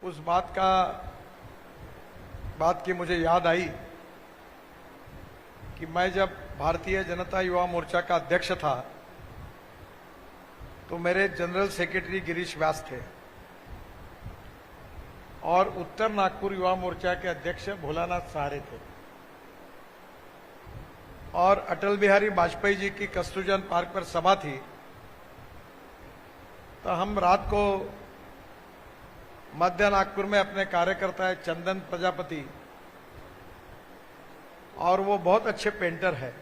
उस बात की मुझे याद आई कि मैं जब भारतीय जनता युवा मोर्चा का अध्यक्ष था तो मेरे जनरल सेक्रेटरी गिरीश व्यास थे और उत्तर नागपुर युवा मोर्चा के अध्यक्ष भोलानाथ सहारे थे और अटल बिहारी वाजपेयी जी की कस्तूरजन पार्क पर सभा थी। तो हम रात को मध्य नागपुर में अपने कार्यकर्ता है चंदन प्रजापति, और वो बहुत अच्छे पेंटर है,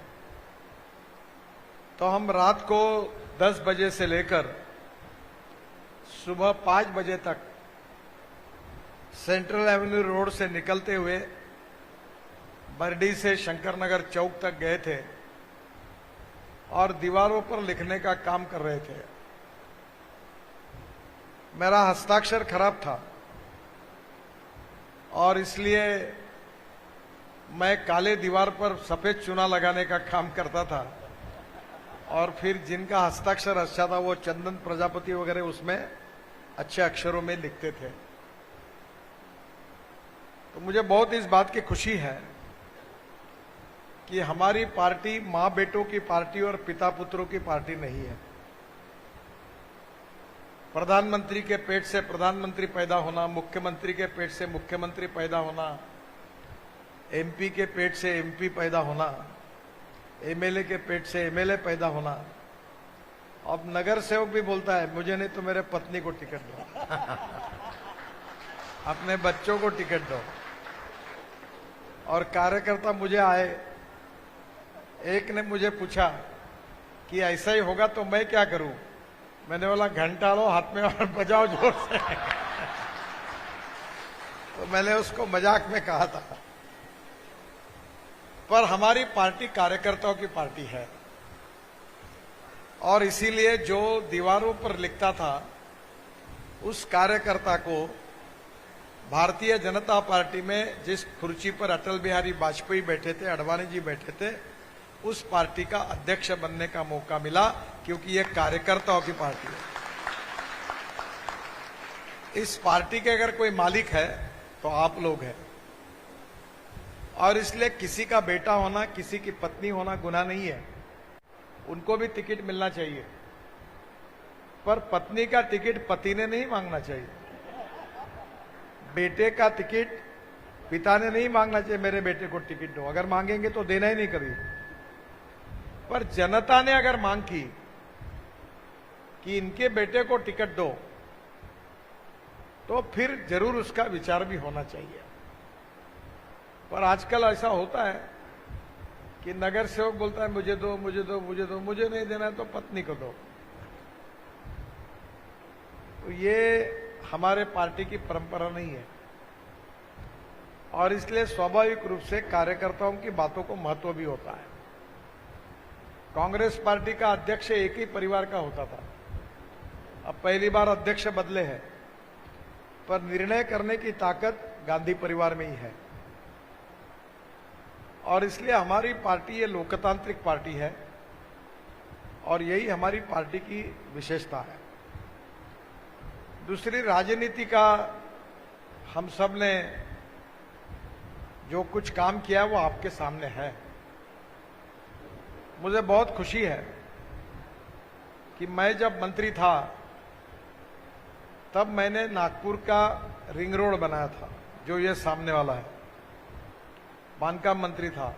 तो हम रात को 10 बजे से लेकर सुबह 5 बजे तक सेंट्रल एवेन्यू रोड से निकलते हुए बरडी से शंकरनगर चौक तक गए थे और दीवारों पर लिखने का काम कर रहे थे। मेरा हस्ताक्षर खराब था और इसलिए मैं काले दीवार पर सफेद चूना लगाने का काम करता था और फिर जिनका हस्ताक्षर अच्छा था वो चंदन प्रजापति वगैरह उसमें अच्छे अक्षरों में लिखते थे। तो मुझे बहुत इस बात की खुशी है कि हमारी पार्टी मां बेटों की पार्टी और पिता पुत्रों की पार्टी नहीं है। प्रधानमंत्री के पेट से प्रधानमंत्री पैदा होना, मुख्यमंत्री के पेट से मुख्यमंत्री पैदा होना, एमपी के पेट से एमपी पैदा होना, एमएलए के पेट से एमएलए पैदा होना। अब नगर सेवक भी बोलता है मुझे नहीं तो मेरे पत्नी को टिकट दो अपने बच्चों को टिकट दो। और कार्यकर्ता मुझे आए, एक ने मुझे पूछा कि ऐसा ही होगा तो मैं क्या करूं। मैंने बोला घंटा लो हाथ में और बजाओ जोर से तो मैंने उसको मजाक में कहा था, पर हमारी पार्टी कार्यकर्ताओं की पार्टी है और इसीलिए जो दीवारों पर लिखता था उस कार्यकर्ता को भारतीय जनता पार्टी में जिस कुर्सी पर अटल बिहारी वाजपेयी बैठे थे, अडवाणी जी बैठे थे, उस पार्टी का अध्यक्ष बनने का मौका मिला, क्योंकि यह कार्यकर्ताओं की पार्टी है। इस पार्टी के अगर कोई मालिक है तो आप लोग हैं और इसलिए किसी का बेटा होना, किसी की पत्नी होना गुनाह नहीं है। उनको भी टिकट मिलना चाहिए, पर पत्नी का टिकट पति ने नहीं मांगना चाहिए। बेटे का टिकट पिता ने नहीं मांगना चाहिए, मेरे बेटे को टिकट दो। अगर मांगेंगे तो देना ही नहीं कभी। पर जनता ने अगर मांग की कि इनके बेटे को टिकट दो तो फिर जरूर उसका विचार भी होना चाहिए। पर आजकल ऐसा होता है कि नगर सेवक बोलता है मुझे दो मुझे दो मुझे दो, मुझे नहीं देना है तो पत्नी को दो। तो ये हमारे पार्टी की परंपरा नहीं है और इसलिए स्वाभाविक रूप से कार्यकर्ताओं की बातों को महत्व भी होता है। कांग्रेस पार्टी का अध्यक्ष एक ही परिवार का होता था, अब पहली बार अध्यक्ष बदले हैं, पर निर्णय करने की ताकत गांधी परिवार में ही है और इसलिए हमारी पार्टी ये लोकतांत्रिक पार्टी है और यही हमारी पार्टी की विशेषता है। दूसरी, राजनीति का हम सब ने जो कुछ काम किया वो आपके सामने है। मुझे बहुत खुशी है कि मैं जब मंत्री था तब मैंने नागपुर का रिंग रोड बनाया था, जो ये सामने वाला है। बांधकाम मंत्री था।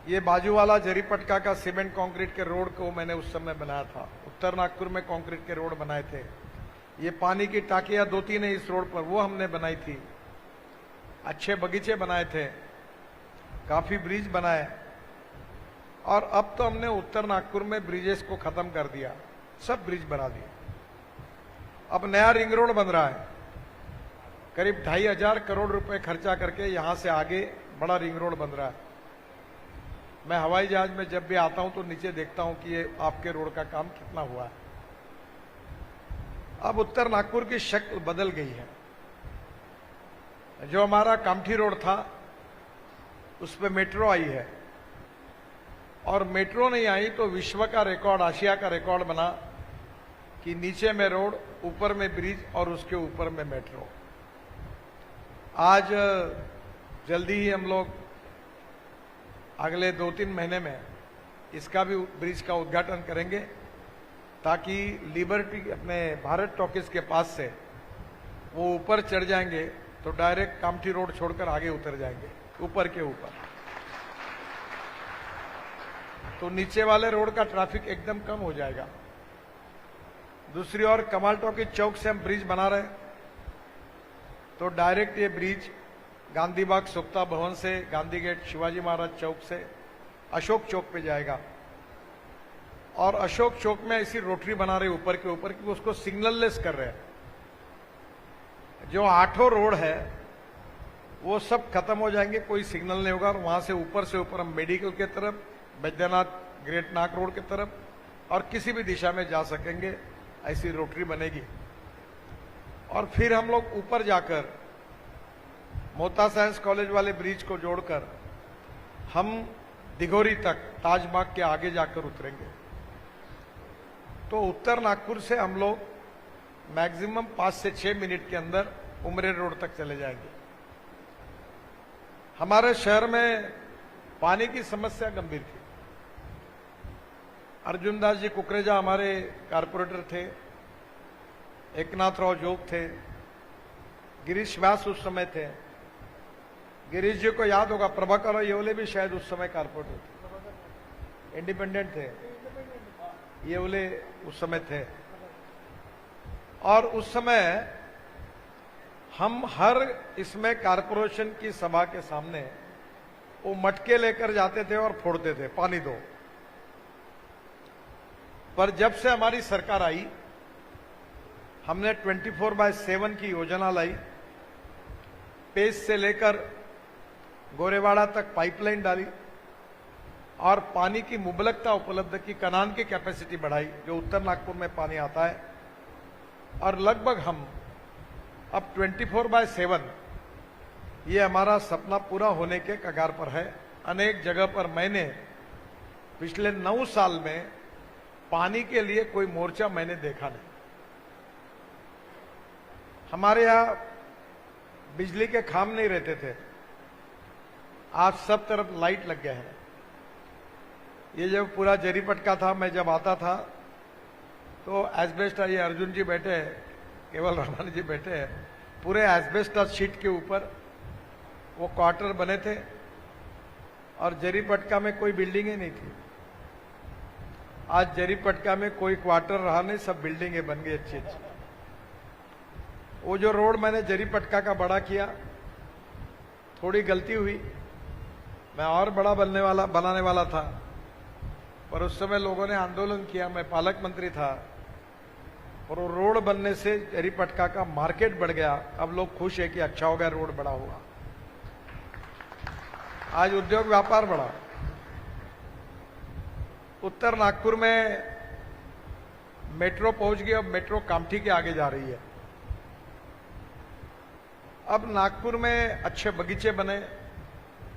ये बाजू वाला जरीपटका का सीमेंट कंक्रीट के रोड को मैंने उस समय बनाया था। उत्तर नागपुर में कंक्रीट के रोड बनाए थे। ये पानी की टाकियां 2-3 है इस रोड पर, वो हमने बनाई थी। अच्छे बगीचे बनाए थे, काफी ब्रिज बनाए और अब तो हमने उत्तर नागपुर में ब्रिजेस को खत्म कर दिया, सब ब्रिज बना दिए। अब नया रिंग रोड बन रहा है, करीब 2500 करोड़ रुपए खर्चा करके यहां से आगे बड़ा रिंग रोड बन रहा है। मैं हवाई जहाज में जब भी आता हूं तो नीचे देखता हूं कि ये आपके रोड का काम कितना हुआ है। अब उत्तर नागपुर की शक्ल बदल गई है। जो हमारा कामठी रोड था उस पे मेट्रो आई है और मेट्रो नहीं आई तो विश्व का रिकॉर्ड, आशिया का रिकॉर्ड बना कि नीचे में रोड, ऊपर में ब्रिज और उसके ऊपर में मेट्रो। आज जल्दी ही हम लोग अगले 2-3 महीने में इसका भी ब्रिज का उद्घाटन करेंगे, ताकि लिबर्टी अपने भारत टॉकीज के पास से वो ऊपर चढ़ जाएंगे तो डायरेक्ट कामठी रोड छोड़कर आगे उतर जाएंगे, ऊपर के ऊपर। तो नीचे वाले रोड का ट्रैफिक एकदम कम हो जाएगा। दूसरी ओर कमाल टॉकीज चौक से हम ब्रिज बना रहे, तो डायरेक्ट ये ब्रिज गांधी बाग सुक्ता भवन से, गांधी गेट, शिवाजी महाराज चौक से अशोक चौक पे जाएगा। और अशोक चौक में ऐसी रोटरी बना रहे ऊपर के ऊपर कि उसको सिग्नल लेस कर रहे हैं। जो 8 रोड है वो सब खत्म हो जाएंगे, कोई सिग्नल नहीं होगा, और वहां से ऊपर हम मेडिकल के तरफ, बैद्यनाथ ग्रेट नाक रोड की तरफ और किसी भी दिशा में जा सकेंगे। ऐसी रोटरी बनेगी। और फिर हम लोग ऊपर जाकर मोता साइंस कॉलेज वाले ब्रिज को जोड़कर हम दिघोरी तक ताजबाग के आगे जाकर उतरेंगे। तो उत्तर नागपुर से हम लोग मैक्सिमम 5 से 6 मिनट के अंदर उमरे रोड तक चले जाएंगे। हमारे शहर में पानी की समस्या गंभीर थी। अर्जुन दास जी कुकरेजा हमारे कारपोरेटर थे, एकनाथ राव जोग थे, गिरीश व्यास उस समय थे। गिरीश जी को याद होगा, प्रभाकर येवले भी शायद उस समय कारपोरेटर थे, इंडिपेंडेंट थे, येवले उस समय थे। और उस समय हम हर इसमें कारपोरेशन की सभा के सामने वो मटके लेकर जाते थे और फोड़ते थे, पानी दो। पर जब से हमारी सरकार आई, हमने 24/7 की योजना लाई। पेस से लेकर गोरेवाड़ा तक पाइपलाइन डाली और पानी की मुबलकता उपलब्ध की, कनान की कैपेसिटी बढ़ाई जो उत्तर नागपुर में पानी आता है। और लगभग हम अब 24/7 ये हमारा सपना पूरा होने के कगार पर है। अनेक जगह पर मैंने पिछले 9 साल में पानी के लिए कोई मोर्चा मैंने देखा नहीं। हमारे यहां बिजली के खाम नहीं रहते थे, आज सब तरफ लाइट लग गए हैं। ये जब पूरा जरीपटका था, मैं जब आता था तो एस्बेस्टस, ये अर्जुन जी बैठे हैं, केवल रामानी जी बैठे हैं, पूरे एस्बेस्टस शीट के ऊपर वो क्वार्टर बने थे और जरीपटका में कोई बिल्डिंग ही नहीं थी। आज जरीपटका में कोई क्वार्टर रहा नहीं, सब बिल्डिंगें बन गई अच्छी अच्छी। वो जो रोड मैंने जरीपटका का बड़ा किया, थोड़ी गलती हुई, मैं और बड़ा बनाने वाला था, पर उस समय लोगों ने आंदोलन किया, मैं पालक मंत्री था, और वो रोड बनने से जरीपटका का मार्केट बढ़ गया। अब लोग खुश है कि अच्छा हो गया, रोड बड़ा हुआ, आज उद्योग व्यापार बढ़ा। उत्तर नागपुर में मेट्रो पहुंच गई, अब मेट्रो कामठी के आगे जा रही है। अब नागपुर में अच्छे बगीचे बने,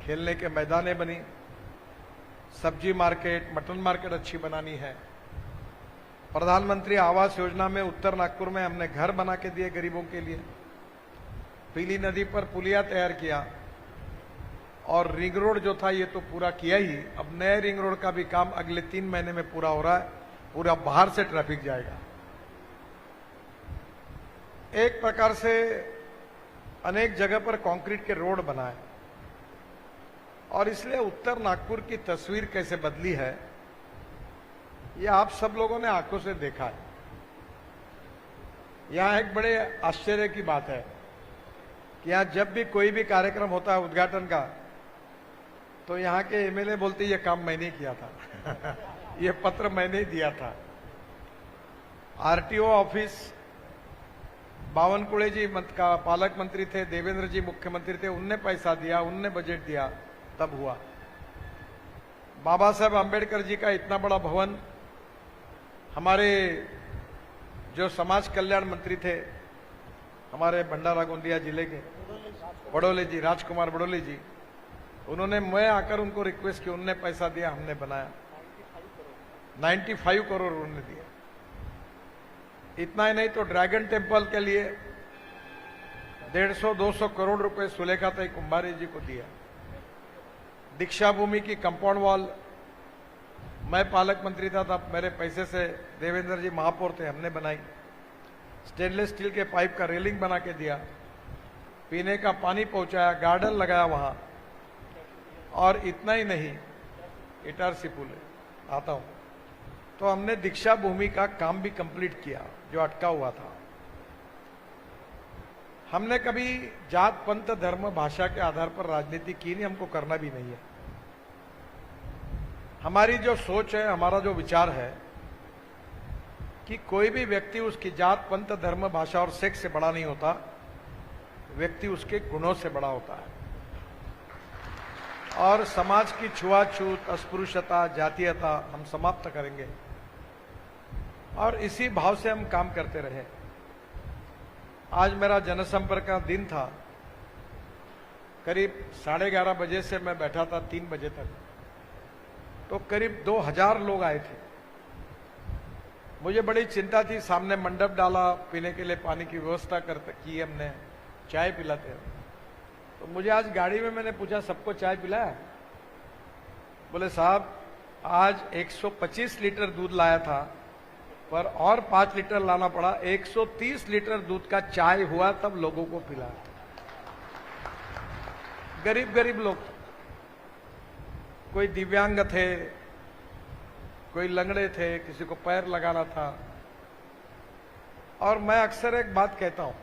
खेलने के मैदानें बनी, सब्जी मार्केट, मटन मार्केट अच्छी बनानी है। प्रधानमंत्री आवास योजना में उत्तर नागपुर में हमने घर बना के दिए गरीबों के लिए। पीली नदी पर पुलिया तैयार किया और रिंग रोड जो था ये तो पूरा किया ही, अब नए रिंग रोड का भी काम अगले 3 महीने में पूरा हो रहा है। पूरा बाहर से ट्रैफिक जाएगा। एक प्रकार से अनेक जगह पर कंक्रीट के रोड बनाए और इसलिए उत्तर नागपुर की तस्वीर कैसे बदली है ये आप सब लोगों ने आंखों से देखा है। यहां एक बड़े आश्चर्य की बात है कि यहां जब भी कोई भी कार्यक्रम होता है उद्घाटन का, तो यहां के एमएलए बोलते ये काम मैंने किया था ये पत्र मैंने ही दिया था। आरटीओ ऑफिस, बावनकुळे जी का पालक मंत्री थे, देवेंद्र जी मुख्यमंत्री थे, उनने पैसा दिया, उनने बजट दिया, तब हुआ। बाबा साहब अंबेडकर जी का इतना बड़ा भवन, हमारे जो समाज कल्याण मंत्री थे हमारे भंडारा गोंदिया जिले के, बड़ोले जी, राजकुमार बड़ोले जी, उन्होंने, मैं आकर उनको रिक्वेस्ट की, उनने पैसा दिया, हमने बनाया। 95 करोड़ उन्होंने दिया। इतना ही नहीं तो ड्रैगन टेम्पल के लिए 150-200 करोड़ रुपए सुलेखाताई कुंभारे जी को दिया। दीक्षा भूमि की कंपाउंड वॉल मैं पालक मंत्री था तब मेरे पैसे से देवेंद्र जी महापौर थे, हमने बनाई। स्टेनलेस स्टील के पाइप का रेलिंग बना के दिया, पीने का पानी पहुंचाया, गार्डन लगाया वहां। और इतना ही नहीं, इटारसी पुल आता हूं तो हमने दीक्षा भूमि का काम भी कंप्लीट किया जो अटका हुआ था। हमने कभी जात पंथ धर्म भाषा के आधार पर राजनीति की नहीं, हमको करना भी नहीं है। हमारी जो सोच है, हमारा जो विचार है कि कोई भी व्यक्ति उसकी जात पंथ धर्म भाषा और सेक्स से बड़ा नहीं होता, व्यक्ति उसके गुणों से बड़ा होता है। और समाज की छुआछूत, अस्पृश्यता, जातीयता हम समाप्त करेंगे और इसी भाव से हम काम करते रहे। आज मेरा जनसंपर्क का दिन था, करीब 11:30 बजे से मैं बैठा था 3 बजे तक, तो करीब 2000 लोग आए थे। मुझे बड़ी चिंता थी, सामने मंडप डाला, पीने के लिए पानी की व्यवस्था की हमने, चाय पिलाते हैं। तो मुझे आज गाड़ी में मैंने पूछा सबको चाय पिलाया? बोले साहब आज 125 लीटर दूध लाया था पर और 5 लीटर लाना पड़ा, 130 लीटर दूध का चाय हुआ तब लोगों को पिलाया। गरीब गरीब लोग, कोई दिव्यांग थे, कोई लंगड़े थे, किसी को पैर लगाना था। और मैं अक्सर एक बात कहता हूं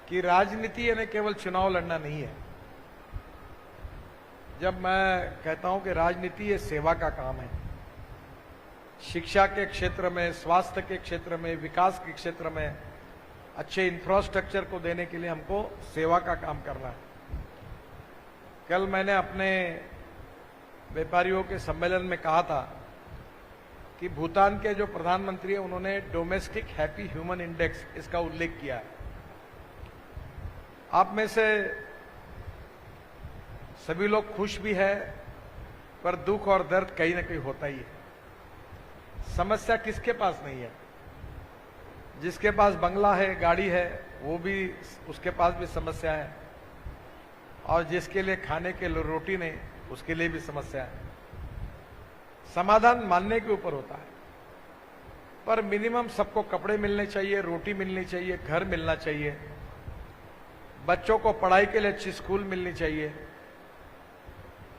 कि राजनीति यानी केवल चुनाव लड़ना नहीं है। जब मैं कहता हूं कि राजनीति ये सेवा का काम है, शिक्षा के क्षेत्र में, स्वास्थ्य के क्षेत्र में, विकास के क्षेत्र में अच्छे इंफ्रास्ट्रक्चर को देने के लिए हमको सेवा का काम करना है। कल मैंने अपने व्यापारियों के सम्मेलन में कहा था कि भूटान के जो प्रधानमंत्री है उन्होंने डोमेस्टिक हैप्पी ह्यूमन इंडेक्स इसका उल्लेख किया है। आप में से सभी लोग खुश भी है पर दुख और दर्द कहीं ना कहीं होता ही है। समस्या किसके पास नहीं है? जिसके पास बंगला है, गाड़ी है, वो भी, उसके पास भी समस्या है। और जिसके लिए खाने के लिए रोटी नहीं, उसके लिए भी समस्या है। समाधान मानने के ऊपर होता है, पर मिनिमम सबको कपड़े मिलने चाहिए, रोटी मिलनी चाहिए, घर मिलना चाहिए, बच्चों को पढ़ाई के लिए अच्छी स्कूल मिलनी चाहिए,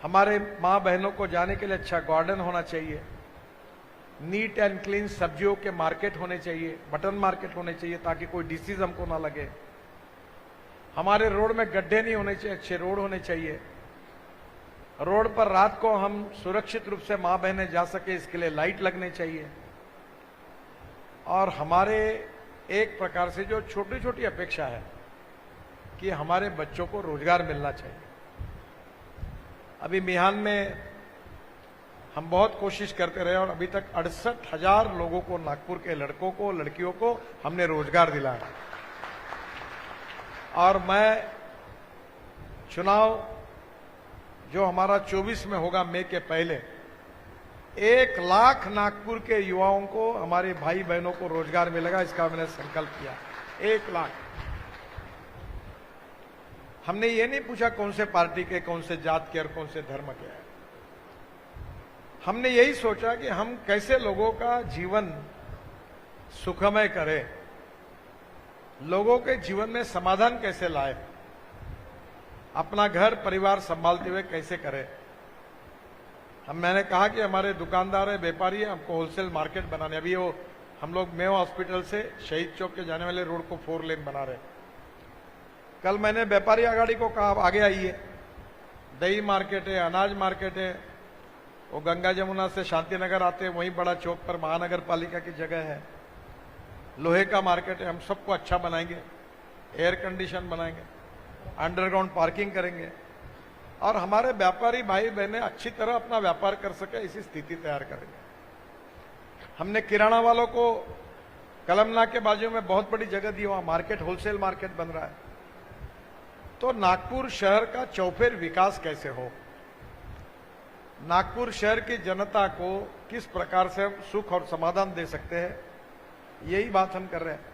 हमारे मां बहनों को जाने के लिए अच्छा गार्डन होना चाहिए, नीट एंड क्लीन सब्जियों के मार्केट होने चाहिए, मटन मार्केट होने चाहिए ताकि कोई डिसीज हमको ना लगे। हमारे रोड में गड्ढे नहीं होने चाहिए, अच्छे रोड होने चाहिए। रोड पर रात को हम सुरक्षित रूप से मां बहनें जा सके इसके लिए लाइट लगने चाहिए। और हमारे एक प्रकार से जो छोटी छोटी अपेक्षा है कि हमारे बच्चों को रोजगार मिलना चाहिए। अभी मिहान में हम बहुत कोशिश करते रहे और अभी तक 68,000 लोगों को, नागपुर के लड़कों को, लड़कियों को हमने रोजगार दिलाया। और मैं चुनाव जो हमारा 24 में होगा, मई के पहले 1 लाख नागपुर के युवाओं को, हमारे भाई बहनों को रोजगार मिलेगा, इसका मैंने संकल्प किया। 1 लाख। हमने ये नहीं पूछा कौन से पार्टी के, कौन से जात के और कौन से धर्म के हैं। हमने यही सोचा कि हम कैसे लोगों का जीवन सुखमय करें, लोगों के जीवन में समाधान कैसे लाए, अपना घर परिवार संभालते हुए कैसे करें। मैंने कहा कि हमारे दुकानदार है, व्यापारी है, हमको होलसेल मार्केट बनाने। अभी वो हम लोग मेव हॉस्पिटल से शहीद चौक के जाने वाले रोड को 4 लेन बना रहे। कल मैंने व्यापारी आघाड़ी को कहा आगे आइए, दही मार्केट है, अनाज मार्केट है, वो गंगा जमुना से शांतिनगर आते हैं, वहीं बड़ा चौक पर महानगर पालिका की जगह है, लोहे का मार्केट है। हम सबको अच्छा बनाएंगे, एयर कंडीशन बनाएंगे, अंडरग्राउंड पार्किंग करेंगे और हमारे व्यापारी भाई बहनें अच्छी तरह अपना व्यापार कर सके ऐसी स्थिति तैयार करेंगे। हमने किराना वालों को कलमना के बाजू में बहुत बड़ी जगह दी, वहां मार्केट, होलसेल मार्केट बन रहा है। तो नागपुर शहर का चौफेर विकास कैसे हो, नागपुर शहर की जनता को किस प्रकार से हम सुख और समाधान दे सकते हैं, यही बात हम कर रहे हैं।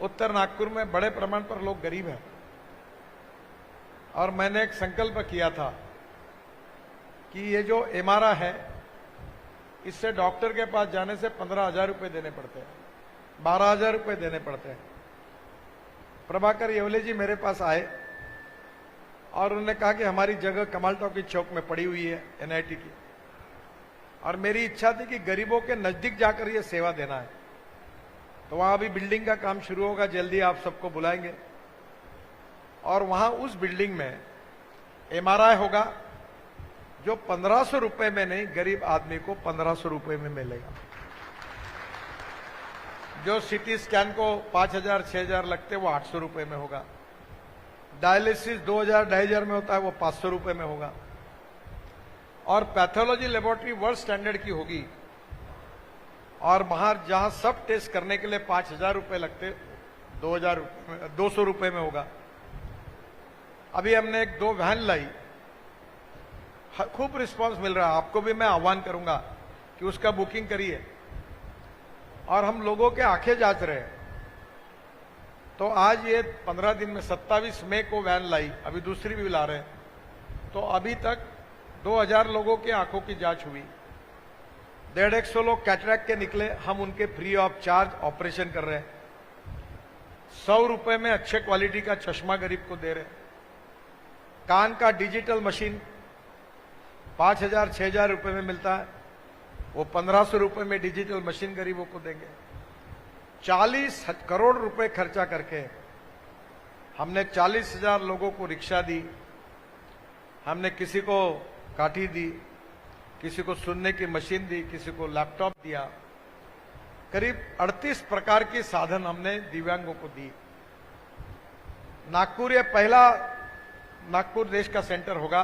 उत्तर नागपुर में बड़े प्रमाण पर लोग गरीब हैं और मैंने एक संकल्प किया था कि ये जो एमआरआई है इससे डॉक्टर के पास जाने से 15,000 रुपए देने पड़ते हैं, 12,000 रुपए देने पड़ते हैं। प्रभाकर येवले जी मेरे पास आए और उन्होंने कहा कि हमारी जगह कमाल टॉकी चौक में पड़ी हुई है एनआईटी की, और मेरी इच्छा थी कि गरीबों के नजदीक जाकर ये सेवा देना है। तो वहां अभी बिल्डिंग का काम शुरू होगा, जल्दी आप सबको बुलाएंगे और वहां उस बिल्डिंग में एमआरआई होगा जो 1500 रुपए में नहीं, गरीब आदमी को 1500 रुपए में मिलेगा। जो सीटी स्कैन को 5,000 6,000 लगते वो 800 रुपए में होगा। डायलिसिस 2,000 2,500 में होता है वो 500 रुपए में होगा। और पैथोलॉजी लेबोरेटरी वर्ल्ड स्टैंडर्ड की होगी और बाहर जहां सब टेस्ट करने के लिए 5,000 रुपए लगते 200 रुपए में होगा। अभी हमने 2 वैन लाई, खूब रिस्पांस मिल रहा है। आपको भी मैं आह्वान करूंगा कि उसका बुकिंग करिए और हम लोगों के आंखें जांच रहे हैं। तो आज ये 15 दिन में 27 मई को वैन लाई, अभी दूसरी भी ला रहे हैं। तो अभी तक 2,000 लोगों के आंखों की जांच हुई, 150 लोग कैटरैक्ट के निकले, हम उनके फ्री ऑफ चार्ज ऑपरेशन कर रहे हैं। 100 रुपए में अच्छे क्वालिटी का चश्मा गरीब को दे रहे हैं। कान का डिजिटल मशीन 5,000 6,000 रुपए में मिलता है, वो 1,500 रुपए में डिजिटल मशीन गरीबों को देंगे। 40 करोड़ रुपए खर्चा करके हमने 40,000 लोगों को रिक्शा दी, हमने किसी को काठी दी, किसी को सुनने की मशीन दी, किसी को लैपटॉप दिया। करीब 38 प्रकार की साधन हमने दिव्यांगों को दी। नागपुर ये पहला नागपुर देश का सेंटर होगा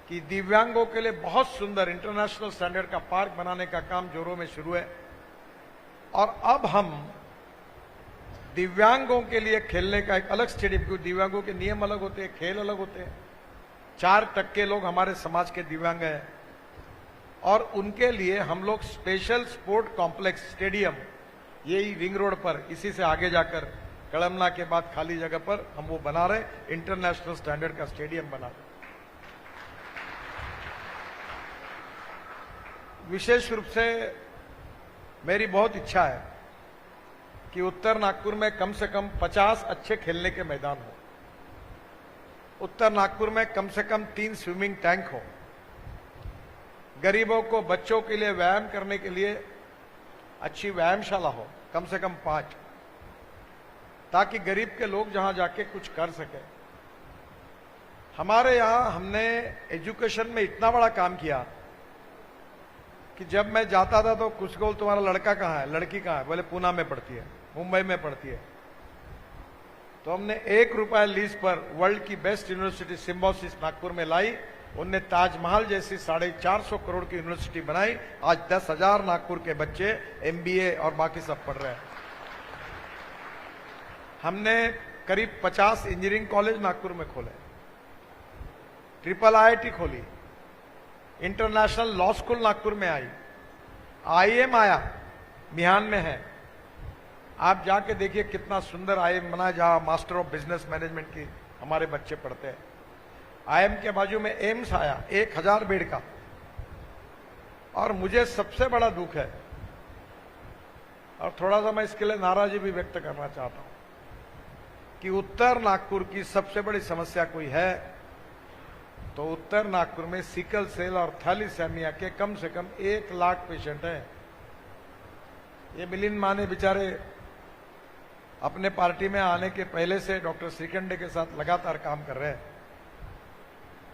कि दिव्यांगों के लिए बहुत सुंदर इंटरनेशनल स्टैंडर्ड का पार्क बनाने का काम जोरों में शुरू है। और अब हम दिव्यांगों के लिए खेलने का एक अलग स्टेडियम, क्योंकि दिव्यांगों के नियम अलग होते हैं, खेल अलग होते हैं। 4% लोग हमारे समाज के दिव्यांग हैं और उनके लिए हम लोग स्पेशल स्पोर्ट कॉम्प्लेक्स स्टेडियम यही रिंग रोड पर, इसी से आगे जाकर कड़मना के बाद खाली जगह पर हम वो बना रहे, इंटरनेशनल स्टैंडर्ड का स्टेडियम बना रहे। विशेष रूप से मेरी बहुत इच्छा है कि उत्तर नागपुर में कम से कम 50 अच्छे खेलने के मैदान हो, उत्तर नागपुर में कम से कम 3 स्विमिंग टैंक हो, गरीबों को बच्चों के लिए व्यायाम करने के लिए अच्छी व्यायामशाला हो, कम से कम 5, ताकि गरीब के लोग जहां जाके कुछ कर सके। हमारे यहां हमने एजुकेशन में इतना बड़ा काम किया कि जब मैं जाता था तो कुछ को तुम्हारा लड़का कहाँ है, लड़की कहाँ है, बोले पूना में पढ़ती है, मुंबई में पढ़ती है। तो हमने 1 रुपया लीज पर वर्ल्ड की बेस्ट यूनिवर्सिटी सिम्बोसिस नागपुर में लाई। उनने ताजमहल जैसी 450 करोड़ की यूनिवर्सिटी बनाई। आज 10,000 नागपुर के बच्चे MBA और बाकी सब पढ़ रहे हैं। हमने करीब 50 इंजीनियरिंग कॉलेज नागपुर में खोले, IIIT खोली, इंटरनेशनल लॉ स्कूल नागपुर में आई, IIM आया, मिहान में है। आप जाके देखिए कितना सुंदर IIM बना, जहां मास्टर ऑफ बिजनेस मैनेजमेंट की हमारे बच्चे पढ़ते हैं। IIM के बाजू में एम्स आया 1000 बेड का। और मुझे सबसे बड़ा दुख है और थोड़ा सा मैं इसके लिए नाराजगी भी व्यक्त करना चाहता हूं कि उत्तर नागपुर की सबसे बड़ी समस्या कोई है तो उत्तर नागपुर में सिकल सेल और थैलीसेमिया के कम से कम 1 लाख पेशेंट हैं। ये मिलिंद माने बेचारे अपने पार्टी में आने के पहले से डॉक्टर श्रीखंडे के साथ लगातार काम कर रहे हैं।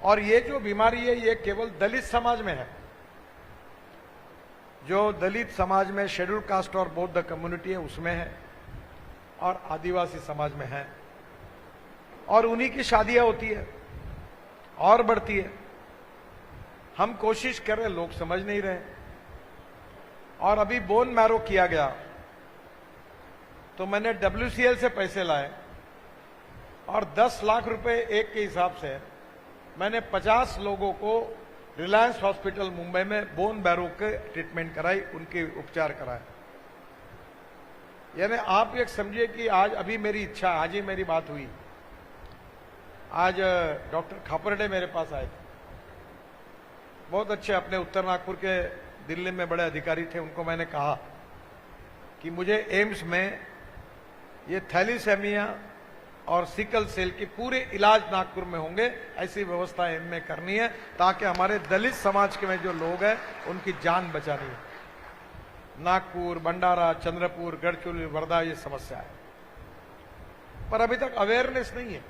और ये जो बीमारी है ये केवल दलित समाज में है। जो दलित समाज में शेड्यूल कास्ट और बौद्ध कम्युनिटी है उसमें है और आदिवासी समाज में है, और उन्हीं की शादियां होती है और बढ़ती है। हम कोशिश कर रहे, लोग समझ नहीं रहे। और अभी बोन मैरो किया गया तो मैंने WCL से पैसे लाए और 10 लाख रुपए एक के हिसाब से मैंने 50 लोगों को रिलायंस हॉस्पिटल मुंबई में बोन मैरो के ट्रीटमेंट कराई, उनके उपचार कराए। यानी आप एक समझिए कि आज अभी मेरी इच्छा, आज ही मेरी बात हुई। आज डॉक्टर खापरडे मेरे पास आए थे, बहुत अच्छे, अपने उत्तर नागपुर के दिल्ली में बड़े अधिकारी थे। उनको मैंने कहा कि मुझे एम्स में ये थैलीसेमिया और सिकल सेल की पूरे इलाज नागपुर में होंगे, ऐसी व्यवस्था इनमें करनी है ताकि हमारे दलित समाज के में जो लोग हैं उनकी जान बचानी है। नागपुर, भंडारा, चंद्रपुर, गढ़चिरौली, वर्धा ये समस्या है, पर अभी तक अवेयरनेस नहीं है।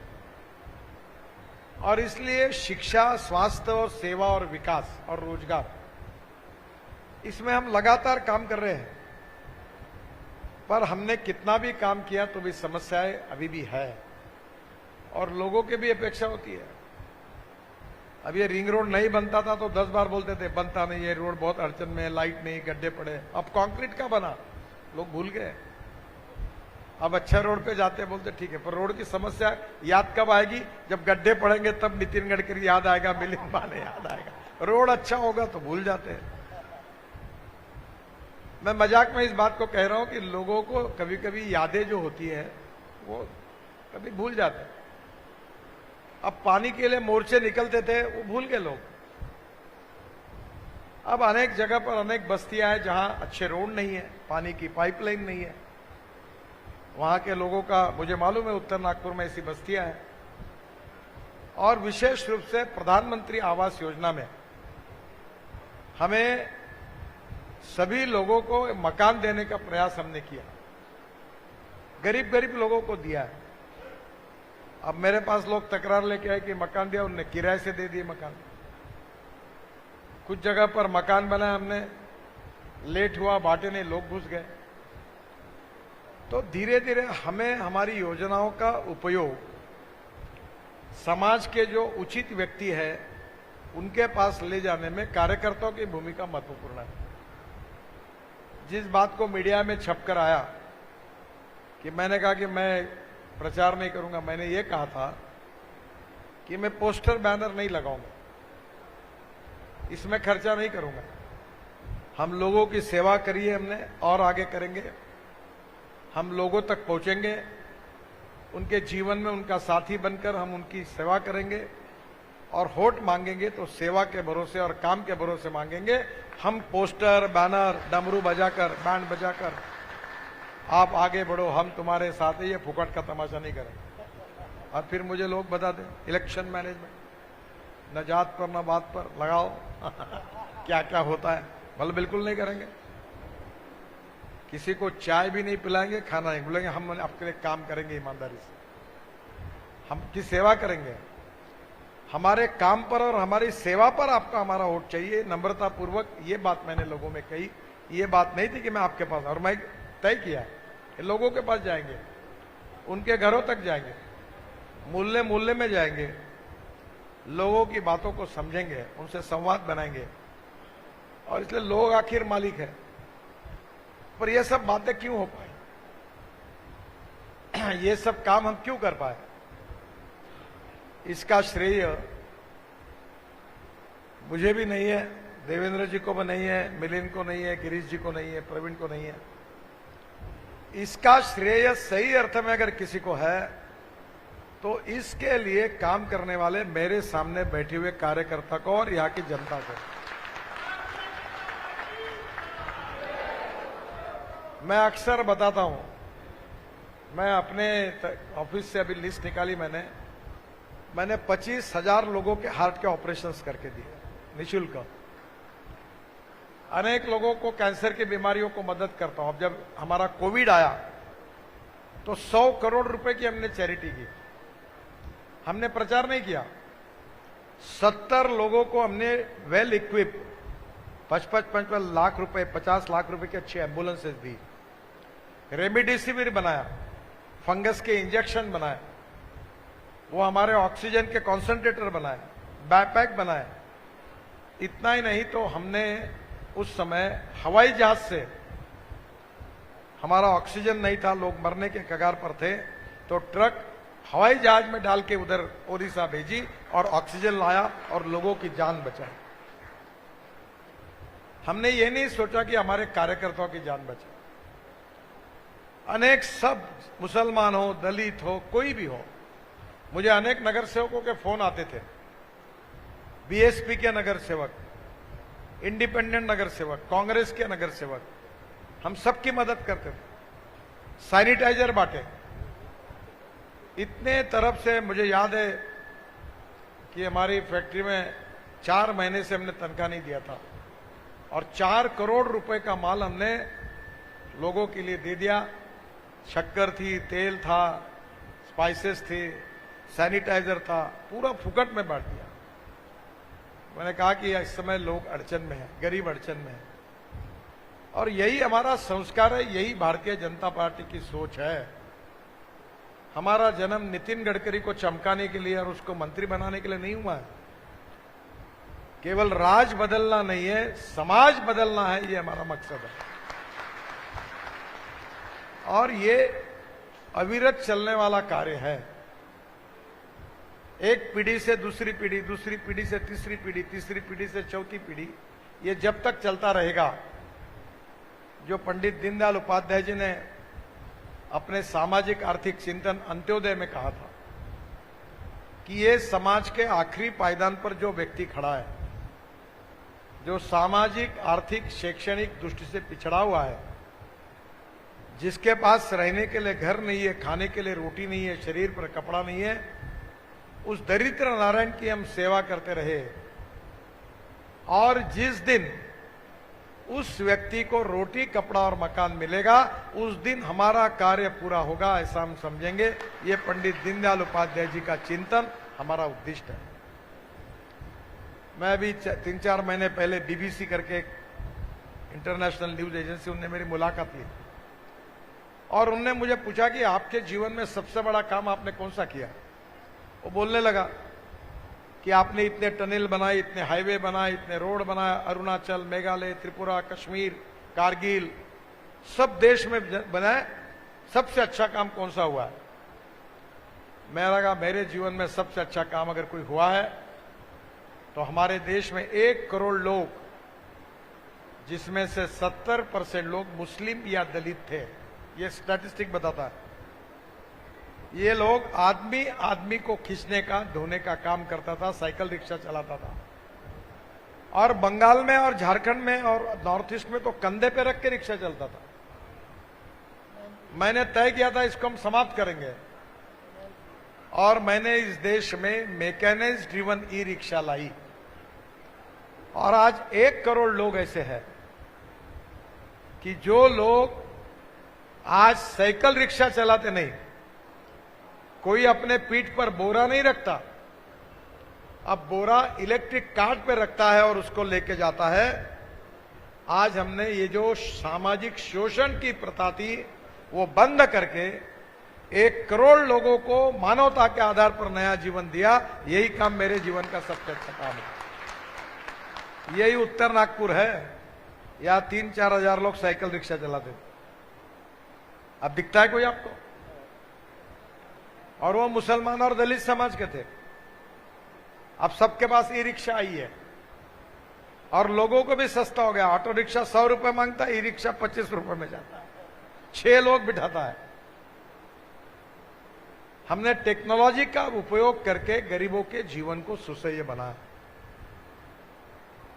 और इसलिए शिक्षा, स्वास्थ्य और सेवा और विकास और रोजगार, इसमें हम लगातार काम कर रहे हैं, पर हमने कितना भी काम किया तो भी समस्याएं अभी भी है और लोगों की भी अपेक्षा होती है। अब ये रिंग रोड नहीं बनता था तो 10 बार बोलते थे बनता नहीं, ये रोड बहुत अड़चन में, लाइट नहीं, गड्ढे पड़े। अब कंक्रीट का बना, लोग भूल गए। अब अच्छा रोड पे जाते बोलते ठीक है, पर रोड की समस्या याद कब आएगी? जब गड्ढे पड़ेंगे तब नितिन गडकरी याद आएगा, मिलिंद माने याद आएगा। रोड अच्छा होगा तो भूल जाते हैं। मैं मजाक में इस बात को कह रहा हूं कि लोगों को कभी कभी यादें जो होती है वो कभी भूल जाते हैं। अब पानी के लिए मोर्चे निकलते थे, वो भूल गए लोग। अब अनेक जगह पर अनेक बस्तियां हैं जहां अच्छे रोड नहीं है, पानी की पाइपलाइन नहीं है। वहां के लोगों का मुझे मालूम है, उत्तर नागपुर में ऐसी बस्तियां हैं। और विशेष रूप से प्रधानमंत्री आवास योजना में हमें सभी लोगों को मकान देने का प्रयास हमने किया, गरीब गरीब लोगों को दिया है। अब मेरे पास लोग तकरार लेके आए कि मकान दिया, उनने किराए से दे दिए मकान। कुछ जगह पर मकान बनाया हमने, लेट हुआ, बांटे नहीं, लोग घुस गए। तो धीरे धीरे हमें हमारी योजनाओं का उपयोग समाज के जो उचित व्यक्ति है उनके पास ले जाने में कार्यकर्ताओं की भूमिका महत्वपूर्ण है। जिस बात को मीडिया में छपकर आया कि मैंने कहा कि मैं प्रचार नहीं करूंगा, मैंने ये कहा था कि मैं पोस्टर बैनर नहीं लगाऊंगा, इसमें खर्चा नहीं करूंगा। हम लोगों की सेवा करिए हमने, और आगे करेंगे। हम लोगों तक पहुंचेंगे, उनके जीवन में उनका साथी बनकर हम उनकी सेवा करेंगे। और वोट मांगेंगे तो सेवा के भरोसे और काम के भरोसे मांगेंगे। हम पोस्टर, बैनर, डमरू बजाकर, बैंड बजाकर आप आगे बढ़ो, हम तुम्हारे साथ हैं, ये फुकट का तमाशा नहीं करेंगे। और फिर मुझे लोग बता दें इलेक्शन मैनेजमेंट, न जात पर न बात पर लगाओ क्या क्या होता है, भले बिल्कुल नहीं करेंगे। किसी को चाय भी नहीं पिलाएंगे, खाना नहीं बोलेंगे, हम आपके लिए काम करेंगे ईमानदारी से, हम की सेवा करेंगे। हमारे काम पर और हमारी सेवा पर आपका हमारा वोट चाहिए, नम्रता पूर्वक। ये बात मैंने लोगों में कही। ये बात नहीं थी कि मैं आपके पास, और मैं तय किया लोगों के पास जाएंगे, उनके घरों तक जाएंगे, मोहल्ले मोहल्ले में जाएंगे, लोगों की बातों को समझेंगे, उनसे संवाद बनाएंगे। और इसलिए लोग आखिर मालिक है। पर ये सब बातें क्यों हो पाई, ये सब काम हम क्यों कर पाए, इसका श्रेय मुझे भी नहीं है, देवेंद्र जी को भी नहीं है, मिलिंद को नहीं है, गिरीश जी को नहीं है, प्रवीण को नहीं है। इसका श्रेय सही अर्थ में अगर किसी को है तो इसके लिए काम करने वाले मेरे सामने बैठे हुए कार्यकर्ता को और यहां की जनता को। मैं अक्सर बताता हूं, मैं अपने ऑफिस से अभी लिस्ट निकाली, मैंने 25,000 लोगों के हार्ट के ऑपरेशंस करके दिए निःशुल्क। अनेक लोगों को कैंसर की बीमारियों को मदद करता हूं। अब जब हमारा कोविड आया तो 100 करोड़ रुपए की हमने चैरिटी की। हमने प्रचार नहीं किया। 70 लोगों को हमने वेल इक्विप 55 लाख रुपए, 50 लाख रुपए की अच्छी एम्बुलेंसेस दी, रेमडेसिविर बनाया, फंगस के इंजेक्शन बनाए, वो हमारे ऑक्सीजन के कॉन्सेंट्रेटर बनाए, बैकपैक बनाए। इतना ही नहीं तो हमने उस समय हवाई जहाज से, हमारा ऑक्सीजन नहीं था, लोग मरने के कगार पर थे, तो ट्रक हवाई जहाज में डाल के उधर ओडिशा भेजी और ऑक्सीजन लाया और लोगों की जान बचाई। हमने ये नहीं सोचा कि हमारे कार्यकर्ताओं की जान बचे। अनेक, सब मुसलमान हो, दलित हो, कोई भी हो, मुझे अनेक नगर सेवकों के फोन आते थे, बीएसपी के नगर सेवक, इंडिपेंडेंट नगर सेवक, कांग्रेस के नगर सेवक, हम सबकी मदद करते थे, सैनिटाइजर बांटे। इतने तरफ से मुझे याद है कि हमारी फैक्ट्री में 4 महीने से हमने तनख्वाह नहीं दिया था और 4 करोड़ रुपए का माल हमने लोगों के लिए दे दिया। शक्कर थी, तेल था, स्पाइसेस थे, सैनिटाइजर था, पूरा फुकट में बांट दिया। मैंने कहा कि इस समय लोग अड़चन में हैं, गरीब अड़चन में हैं, और यही हमारा संस्कार है, यही भारतीय जनता पार्टी की सोच है। हमारा जन्म नितिन गडकरी को चमकाने के लिए और उसको मंत्री बनाने के लिए नहीं हुआ है। केवल राज बदलना नहीं है, समाज बदलना है, ये हमारा मकसद है। और ये अविरत चलने वाला कार्य है। एक पीढ़ी से दूसरी पीढ़ी, दूसरी पीढ़ी से तीसरी पीढ़ी, तीसरी पीढ़ी से चौथी पीढ़ी, ये जब तक चलता रहेगा। जो पंडित दीनदयाल उपाध्याय जी ने अपने सामाजिक आर्थिक चिंतन अंत्योदय में कहा था कि ये समाज के आखिरी पायदान पर जो व्यक्ति खड़ा है, जो सामाजिक, आर्थिक, शैक्षणिक दृष्टि से पिछड़ा हुआ है, जिसके पास रहने के लिए घर नहीं है, खाने के लिए रोटी नहीं है, शरीर पर कपड़ा नहीं है, उस दरिद्र नारायण की हम सेवा करते रहे। और जिस दिन उस व्यक्ति को रोटी, कपड़ा और मकान मिलेगा, उस दिन हमारा कार्य पूरा होगा, ऐसा हम समझेंगे। ये पंडित दीनदयाल उपाध्याय जी का चिंतन हमारा उद्दिष्ट है। मैं अभी 3-4 महीने पहले बीबीसी करके इंटरनेशनल न्यूज एजेंसी, उनने मेरी मुलाकात ली और उनने मुझे पूछा कि आपके जीवन में सबसे बड़ा काम आपने कौन सा किया। वो बोलने लगा कि आपने इतने टनल बनाए, इतने हाईवे बनाए, इतने रोड बनाए, अरुणाचल, मेघालय, त्रिपुरा, कश्मीर, कारगिल, सब देश में बनाए, सबसे अच्छा काम कौन सा हुआ है। मैं लगा मेरे जीवन में सबसे अच्छा काम अगर कोई हुआ है तो हमारे देश में 1 करोड़ लोग, जिसमें से 70% लोग मुस्लिम या दलित थे, ये स्टैटिस्टिक बताता है। ये लोग आदमी आदमी को खींचने का, ढोने का काम करता था, साइकिल रिक्शा चलाता था। और बंगाल में और झारखंड में और नॉर्थ ईस्ट में तो कंधे पे रख के रिक्शा चलता था। मैंने तय किया था इसको हम समाप्त करेंगे और मैंने इस देश में मैकेनाइज्ड ड्रिवन ई रिक्शा लाई और आज 1 करोड़ लोग ऐसे हैं कि जो लोग आज साइकिल रिक्शा चलाते नहीं, कोई अपने पीठ पर बोरा नहीं रखता, अब बोरा इलेक्ट्रिक कार्ट पे रखता है और उसको लेके जाता है। आज हमने ये जो सामाजिक शोषण की प्रथा थी वो बंद करके 1 करोड़ लोगों को मानवता के आधार पर नया जीवन दिया। यही काम मेरे जीवन का सबसे अच्छा काम है। यही उत्तर नागपुर है, या 3-4 हजार लोग साइकिल रिक्शा चलाते थे। अब दिखता है कोई आपको? और वो मुसलमान और दलित समाज के थे। अब सबके पास ई रिक्शा आई है और लोगों को भी सस्ता हो गया। ऑटो रिक्शा 100 रुपए मांगता है, ई रिक्शा 25 रुपए में जाता है, 6 लोग बिठाता है। हमने टेक्नोलॉजी का उपयोग करके गरीबों के जीवन को सुसह्य बनाया।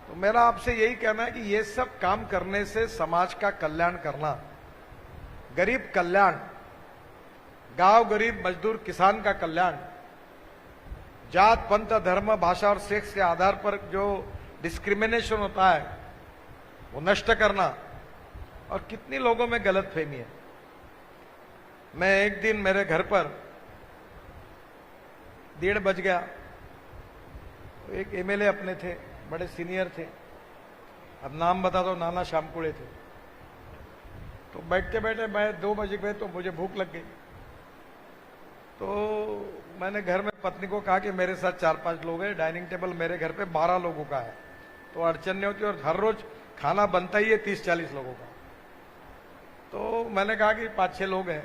तो मेरा आपसे यही कहना है कि ये सब काम करने से समाज का कल्याण करना, गरीब कल्याण, गांव गरीब मजदूर किसान का कल्याण, जात पंथ धर्म भाषा और सेक्स के आधार पर जो डिस्क्रिमिनेशन होता है वो नष्ट करना। और कितनी लोगों में गलतफहमी है। मैं एक दिन मेरे घर पर 1:30 बज गया, तो एक एमएलए अपने थे, बड़े सीनियर थे, अब नाम बता दो, नाना शामकुड़े थे। तो बैठते बैठे मैं 2 बज गए तो मुझे भूख लग गई। तो मैंने घर में पत्नी को कहा कि मेरे साथ 4-5 लोग हैं, डाइनिंग टेबल मेरे घर पे 12 लोगों का है, तो अड़चन नहीं होती और हर रोज खाना बनता ही है 30-40 लोगों का। तो मैंने कहा कि 5-6 लोग हैं।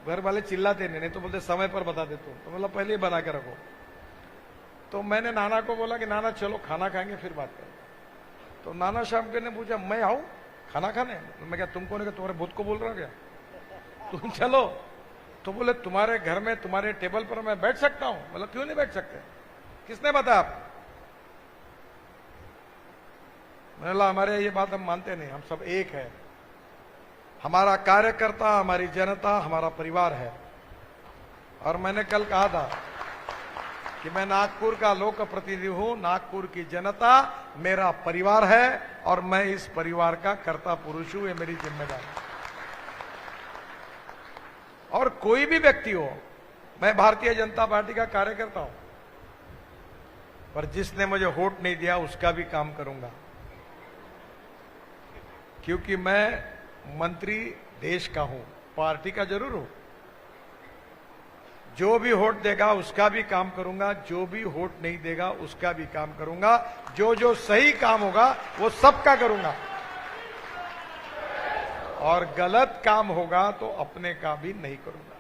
घर वाले चिल्लाते नहीं तो बोलते समय पर बता देता हूं, तो बोला पहले ही बना के रखो। तो मैंने नाना को बोला कि नाना चलो खाना खाएंगे फिर बात करेंगे। तो नाना शाम के ने पूछा मैं आऊं खाना खाने? मैं क्या तुमको नहीं, तुम्हारे भूत को बोल रहा क्या? तुम चलो। तो बोले तुम्हारे घर में तुम्हारे टेबल पर मैं बैठ सकता हूं? बोला क्यों नहीं बैठ सकते? किसने बताया आप? मैंने बोला हमारे ये बात हम मानते नहीं, हम सब एक है। हमारा कार्यकर्ता, हमारी जनता, हमारा परिवार है। और मैंने कल कहा था कि मैं नागपुर का लोक प्रतिनिधि हूं, नागपुर की जनता मेरा परिवार है और मैं इस परिवार का कर्ता पुरुष हूं, ये मेरी जिम्मेदारी। और कोई भी व्यक्ति हो, मैं भारतीय जनता पार्टी का कार्यकर्ता हूं, पर जिसने मुझे वोट नहीं दिया उसका भी काम करूंगा, क्योंकि मैं मंत्री देश का हूं, पार्टी का जरूर हूं। जो भी वोट देगा उसका भी काम करूंगा, जो भी वोट नहीं देगा उसका भी काम करूंगा। जो जो सही काम होगा वो सबका करूंगा, और गलत काम होगा तो अपने का भी नहीं करूंगा।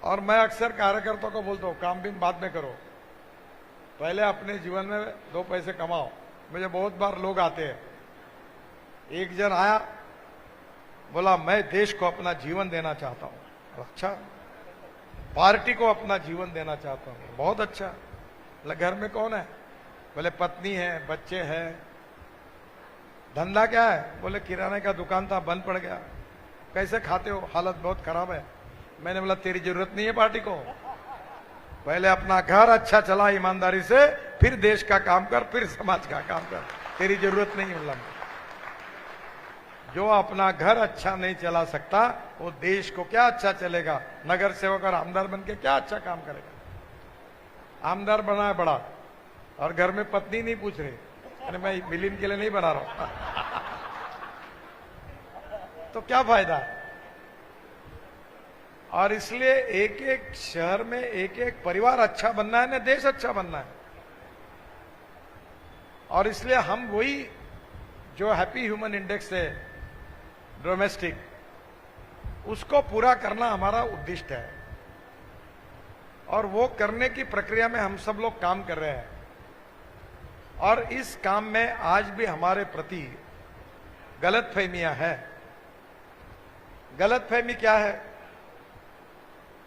और मैं अक्सर कार्यकर्ताओं को बोलता हूं, काम भी बाद में करो, पहले अपने जीवन में 2 पैसे कमाओ। मुझे बहुत बार लोग आते हैं, एक जन आया बोला मैं देश को अपना जीवन देना चाहता हूं। अच्छा, पार्टी को अपना जीवन देना चाहता हूं, बहुत अच्छा। बोले घर में कौन है? बोले पत्नी है, बच्चे हैं। धंधा क्या है? बोले किराने का दुकान था, बंद पड़ गया। कैसे खाते हो? हालत बहुत खराब है। मैंने बोला तेरी जरूरत नहीं है पार्टी को, पहले अपना घर अच्छा चला ईमानदारी से, फिर देश का काम कर, फिर समाज का काम कर, तेरी जरूरत नहीं है। जो अपना घर अच्छा नहीं चला सकता वो देश को क्या अच्छा चलेगा? नगर सेवक और आमदार बन के क्या अच्छा काम करेगा? आमदार बना है बड़ा और घर में पत्नी नहीं पूछ रही, अरे मैं विलीन के लिए नहीं बना रहा हूं तो क्या फायदा? और इसलिए एक एक शहर में एक एक परिवार अच्छा बनना है ना, देश अच्छा बनना है। और इसलिए हम वही जो हैप्पी ह्यूमन इंडेक्स है डोमेस्टिक, उसको पूरा करना हमारा उद्दिष्ट है। और वो करने की प्रक्रिया में हम सब लोग काम कर रहे हैं। और इस काम में आज भी हमारे प्रति गलतफहमियां हैं। गलतफहमी क्या है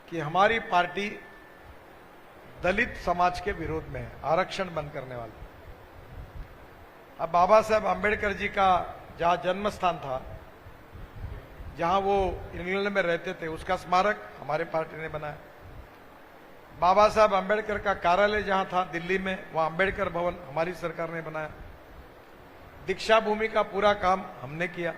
कि हमारी पार्टी दलित समाज के विरोध में है, आरक्षण बंद करने वाले। अब बाबा साहब आंबेडकर जी का जहां जन्म स्थान था, जहां वो इंग्लैंड में रहते थे, उसका स्मारक हमारे पार्टी ने बनाया। बाबा साहब आंबेडकर का कार्यालय जहां था दिल्ली में, वहां आंबेडकर भवन हमारी सरकार ने बनाया। दीक्षा भूमि का पूरा काम हमने किया।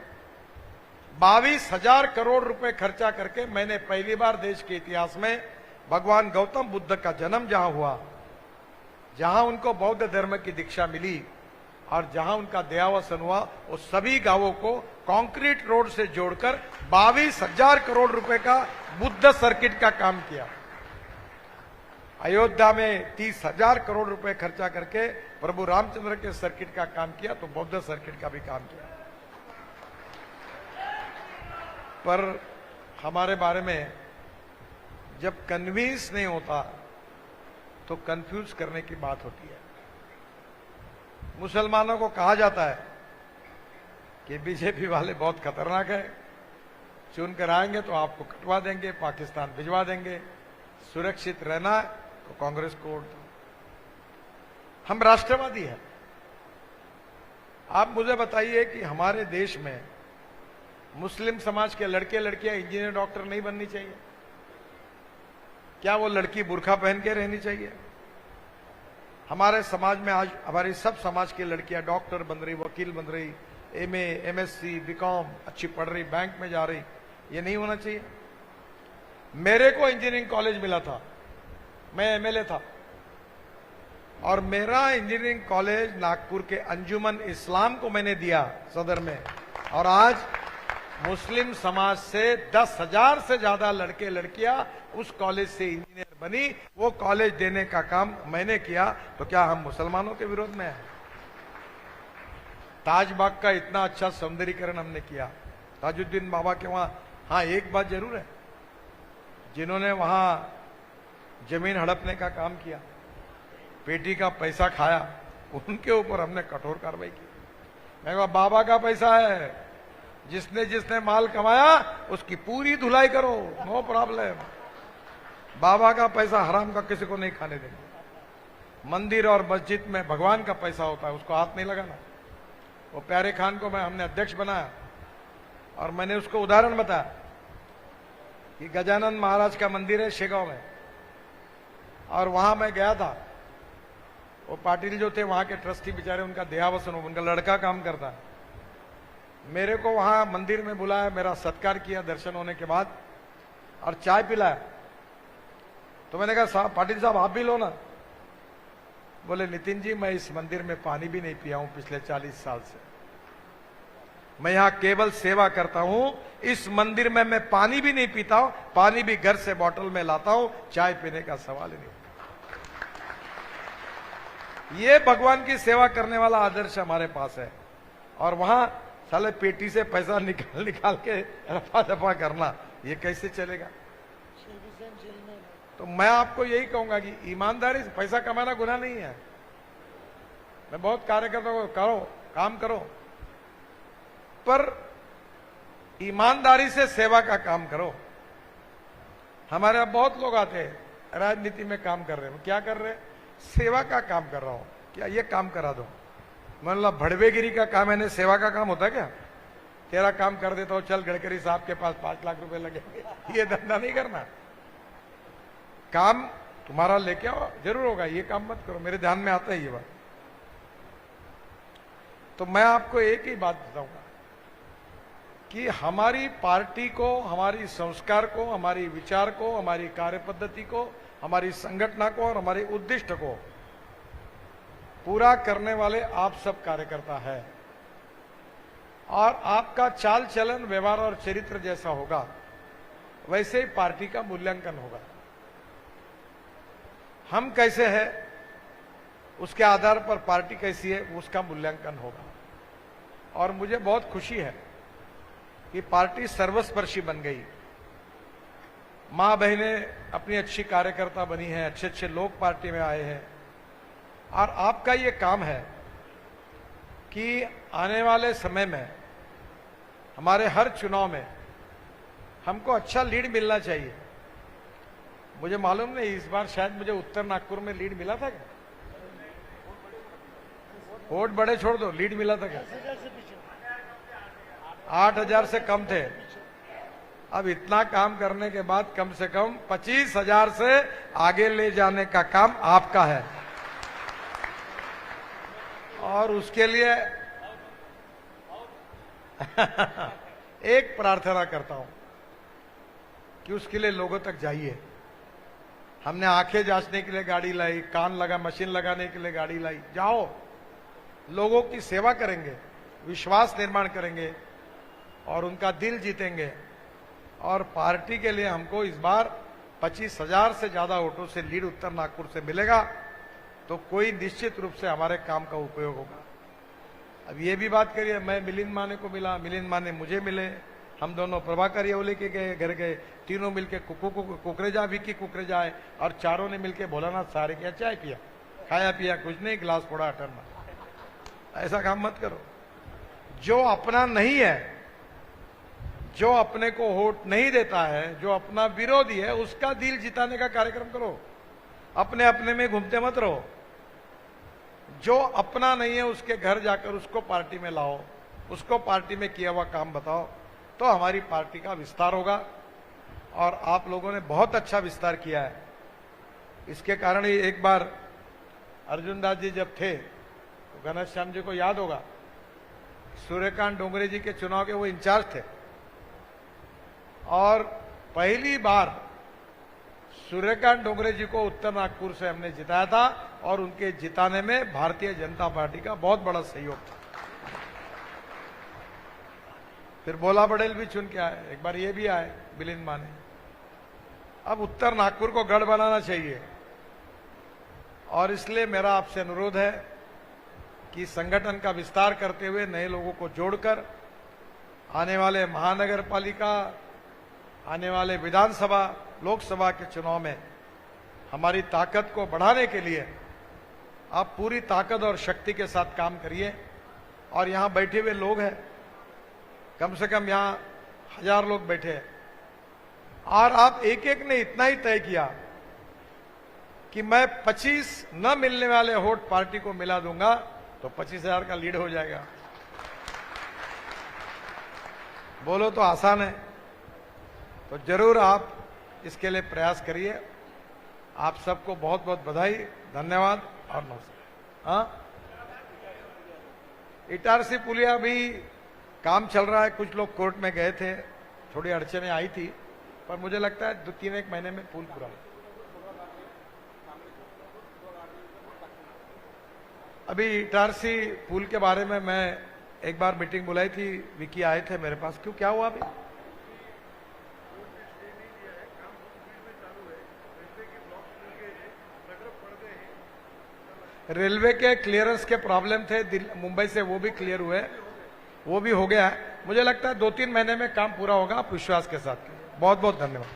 22,000 करोड़ रुपए खर्चा करके मैंने पहली बार देश के इतिहास में भगवान गौतम बुद्ध का जन्म जहां हुआ, जहां उनको बौद्ध धर्म की दीक्षा मिली और जहां उनका देहावसान हुआ, वो सभी गांवों को कंक्रीट रोड से जोड़कर 22,000 करोड़ रुपए का बुद्ध सर्किट का काम किया। अयोध्या में 30,000 करोड़ रुपए खर्चा करके प्रभु रामचंद्र के सर्किट का काम किया, तो बौद्ध सर्किट का भी काम किया। पर हमारे बारे में जब कन्विंस नहीं होता तो कंफ्यूज करने की बात होती है। मुसलमानों को कहा जाता है कि बीजेपी वाले बहुत खतरनाक है, चुन कर आएंगे तो आपको कटवा देंगे, पाकिस्तान भिजवा देंगे, सुरक्षित रहना है तो कांग्रेस को वोट दो। हम राष्ट्रवादी हैं। आप मुझे बताइए कि हमारे देश में मुस्लिम समाज के लड़के लड़कियां इंजीनियर डॉक्टर नहीं बननी चाहिए? क्या वो लड़की बुर्खा पहन के रहनी चाहिए? हमारे समाज में आज हमारी सब समाज की लड़कियां डॉक्टर बन रही, वकील बन रही, एमए, एमएससी, बीकॉम अच्छी पढ़ रही, बैंक में जा रही। ये नहीं होना चाहिए। मेरे को इंजीनियरिंग कॉलेज मिला था, मैं एमएलए था, और मेरा इंजीनियरिंग कॉलेज नागपुर के अंजुमन इस्लाम को मैंने दिया सदर में। और आज मुस्लिम समाज से 10,000 से ज्यादा लड़के लड़कियां उस कॉलेज से इंजीनियर बनी। वो कॉलेज देने का काम मैंने किया, तो क्या हम मुसलमानों के विरोध में हैं? ताजबाग का इतना अच्छा सौंदर्यीकरण हमने किया, ताजुद्दीन बाबा के वहां। हाँ, एक बात जरूर है, जिन्होंने वहां जमीन हड़पने का काम किया, पेटी का पैसा खाया, उनके ऊपर हमने कठोर कार्रवाई की। मैं कहा बाबा का पैसा है, जिसने जिसने माल कमाया उसकी पूरी धुलाई करो, नो प्रॉब्लम। बाबा का पैसा हराम का किसी को नहीं खाने देंगे। मंदिर और मस्जिद में भगवान का पैसा होता है, उसको हाथ नहीं लगाना। वो प्यारे खान को हमने अध्यक्ष बनाया और मैंने उसको उदाहरण बताया कि गजानन महाराज का मंदिर है शेगांव में, और वहां मैं गया था। वो पाटिल जो थे वहां के ट्रस्टी बेचारे, उनका देहावसन, उनका लड़का काम करता है। मेरे को वहां मंदिर में बुलाया, मेरा सत्कार किया दर्शन होने के बाद, और चाय पिलाया। तो मैंने कहा साहब, पाटिल साहब आप भी लो ना। बोले नितिन जी, मैं इस मंदिर में पानी भी नहीं पिया हूं पिछले 40 साल से। मैं यहां केवल सेवा करता हूं, इस मंदिर में मैं पानी भी नहीं पीता हूं, पानी भी घर से बोतल में लाता हूं, चाय पीने का सवाल ही नहीं। ये भगवान की सेवा करने वाला आदर्श हमारे पास है। और वहां साले पेटी से पैसा निकाल निकाल के रफा दफा करना, ये कैसे चलेगा? तो मैं आपको यही कहूंगा कि ईमानदारी से पैसा कमाना गुनाह नहीं है। मैं बहुत कार्यकर्ता को करो, काम करो, पर ईमानदारी से सेवा का काम करो। हमारे यहाँ बहुत लोग आते हैं राजनीति में काम कर रहे हैं, क्या कर रहे हैं? सेवा का काम कर रहा हूं, क्या ये काम करा दो। मतलब भड़वेगिरी का काम है, सेवा का काम होता है क्या? तेरा काम कर देता हूं, चल गडकरी साहब के पास 5 लाख रुपए लगेंगे, ये धंधा नहीं करना। काम तुम्हारा लेके आओ, जरूर होगा, ये काम मत करो। मेरे ध्यान में आता है ये बात। तो मैं आपको एक ही बात बताऊंगा कि हमारी पार्टी को, हमारी संस्कार को, हमारी विचार को, हमारी कार्य पद्धति को, हमारी संगठन को और हमारे उद्दिष्ट को पूरा करने वाले आप सब कार्यकर्ता है। और आपका चाल चलन, व्यवहार और चरित्र जैसा होगा, वैसे ही पार्टी का मूल्यांकन होगा। हम कैसे हैं, उसके आधार पर पार्टी कैसी है, उसका मूल्यांकन होगा। और मुझे बहुत खुशी है कि पार्टी सर्वस्पर्शी बन गई। मां बहनें अपनी अच्छी कार्यकर्ता बनी हैं, अच्छे अच्छे लोग पार्टी में आए हैं। और आपका ये काम है कि आने वाले समय में हमारे हर चुनाव में हमको अच्छा लीड मिलना चाहिए। मुझे मालूम नहीं, इस बार शायद मुझे उत्तर नागपुर में लीड मिला था क्या? वोट बड़े छोड़ दो, लीड मिला था क्या? 8,000 से कम थे। अब इतना काम करने के बाद कम से कम 25,000 से आगे ले जाने का काम आपका है। और उसके लिए एक प्रार्थना करता हूं कि उसके लिए लोगों तक जाइए। हमने आंखें जांचने के लिए गाड़ी लाई, कान लगा मशीन लगाने के लिए गाड़ी लाई। जाओ, लोगों की सेवा करेंगे, विश्वास निर्माण करेंगे और उनका दिल जीतेंगे। और पार्टी के लिए हमको इस बार 25,000 से ज्यादा वोटों से लीड उत्तर नागपुर से मिलेगा, तो कोई निश्चित रूप से हमारे काम का उपयोग होगा। अब ये भी बात करिए, मैं मिलिंद माने को मिला, मिलिंद माने मुझे मिले, हम दोनों प्रभाकर येवले के गए, घर गए, तीनों मिलके कुकरेजा विक्की कुकरेजा आए और चारों ने मिलके भोलानाथ सारे किया, चाय पिया, खाया पिया कुछ नहीं, गिलास फोड़ा अटरना। ऐसा काम मत करो। जो अपना नहीं है, जो अपने को वोट नहीं देता है, जो अपना विरोधी है, उसका दिल जिताने का कार्यक्रम करो। अपने अपने में घूमते मत रहो। जो अपना नहीं है उसके घर जाकर उसको पार्टी में लाओ, उसको पार्टी में किया हुआ काम बताओ, तो हमारी पार्टी का विस्तार होगा। और आप लोगों ने बहुत अच्छा विस्तार किया है। इसके कारण ही एक बार अर्जुन दास जी जब थे तो घनश्याम जी को याद होगा, सूर्यकांत डोंगरे जी के चुनाव के वो इंचार्ज थे और पहली बार सूर्यकांत डोंगरे जी को उत्तर नागपुर से हमने जिताया था और उनके जिताने में भारतीय जनता पार्टी का बहुत बड़ा सहयोग था। फिर बोला पटेल भी चुन के आए, एक बार ये भी आए मिलिंद माने। अब उत्तर नागपुर को गढ़ बनाना चाहिए और इसलिए मेरा आपसे अनुरोध है कि संगठन का विस्तार करते हुए नए लोगों को जोड़कर आने वाले महानगर पालिका, आने वाले विधानसभा, लोकसभा के चुनाव में हमारी ताकत को बढ़ाने के लिए आप पूरी ताकत और शक्ति के साथ काम करिए। और यहां बैठे हुए लोग हैं, कम से कम यहां 1000 लोग बैठे हैं और आप एक एक ने इतना ही तय किया कि मैं 25 न मिलने वाले वोट पार्टी को मिला दूंगा तो 25,000 का लीड हो जाएगा। बोलो तो आसान है, तो जरूर आप इसके लिए प्रयास करिए। आप सबको बहुत बहुत बधाई, धन्यवाद और नमस्कार। हाँ, इटारसी पुलिया भी काम चल रहा है, कुछ लोग कोर्ट में गए थे, थोड़ी अड़चने आई थी, पर मुझे लगता है 2-3 महीने में पुल पूरा हो। अभी इटारसी पुल के बारे में मैं एक बार मीटिंग बुलाई थी, विकी आए थे मेरे पास। क्यों, क्या हुआ अभी? रेलवे के क्लियरेंस के प्रॉब्लम थे मुंबई से, वो भी क्लियर हुए, वो भी हो गया है। मुझे लगता है 2-3 महीने में काम पूरा होगा, आप विश्वास के साथ। बहुत बहुत धन्यवाद।